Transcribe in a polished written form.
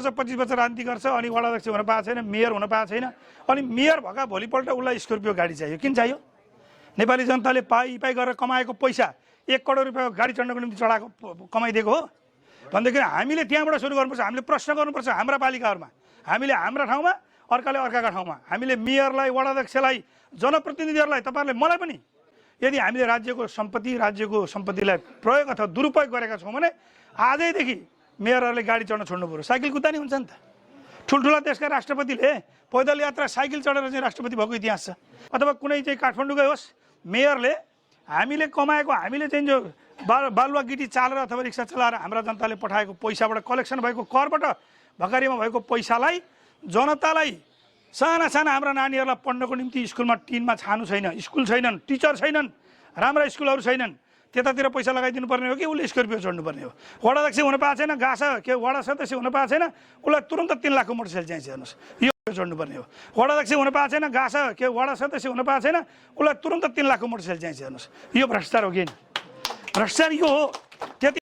25 वर्ष राजनीति गर्छ अनि वडा अध्यक्ष हुन पाएको छैन, मेयर हुन पाएको छैन। अनि मेयर भएका भोलिपल्ट उसलाई स्कर्पियो गाडी चाहियो। किन चाहियो? नेपाली जनताले पाइ गरेर कमाएको पैसा 1 करोड रुपियाँ गाडी चढ्नको निम्ति चढाएको कमाइदिएको हो भनेदेखि हामीले त्यहाँबाट सुरु गर्नुपर्छ। हामीले प्रश्न गर्नुपर्छ हाम्रा पालिकाहरूमा, हामीले हाम्रा ठाउँमा, अर्काले अर्काका ठाउँमा, हामीले मेयरलाई, वडा अध्यक्षलाई, जनप्रतिनिधिहरूलाई, तपाईँहरूले मलाई पनि यदि हामीले राज्यको सम्पत्तिलाई प्रयोग अथवा दुरुपयोग गरेका छौँ भने आजैदेखि मेयरहरूले गाडी चढ्न छोड्नु पर्यो। साइकल कुद्दा नि हुन्छ नि त। ठुल्ठुला देशका राष्ट्रपतिले पैदल यात्रा साइकल चढेर चाहिँ राष्ट्रपति भएको इतिहास छ। अथवा कुनै चाहिँ काठमाडौँकै होस्, मेयरले हामीले कमाएको, हामीले चाहिँ जो बालुवा गिटी चालेर अथवा रिक्सा चलाएर हाम्रा जनताले पठाएको पैसाबाट कलेक्सन भएको करबाट भकारीमा भएको पैसालाई जनतालाई साना हाम्रा नानीहरूलाई पढ्नको निम्ति स्कुलमा टिनमा छानु छैन, स्कुल छैनन्, टिचर छैनन्, राम्रा स्कुलहरू छैनन्, त्यतातिर पैसा लगाइदिनु पर्ने हो कि उसले स्कर्पियो चढ्नुपर्ने हो? वडा अध्यक्ष हुन पाएको छैन, वडा सदस्य हुन पाएको छैन, उसलाई तुरन्त 3 लाखको मोटरसाइकल चाहिन्छ। हेर्नुहोस्, यो चढ्नुपर्ने हो। वडा अध्यक्ष हुन पाएको छैन, वडा सदस्य हुन पाएको छैन, उसलाई तुरन्त 3 लाखको मोटरसाइकल चाहिन्छ। हेर्नुहोस्, यो भ्रष्टाचार हो कि? भ्रष्टाचार यो हो।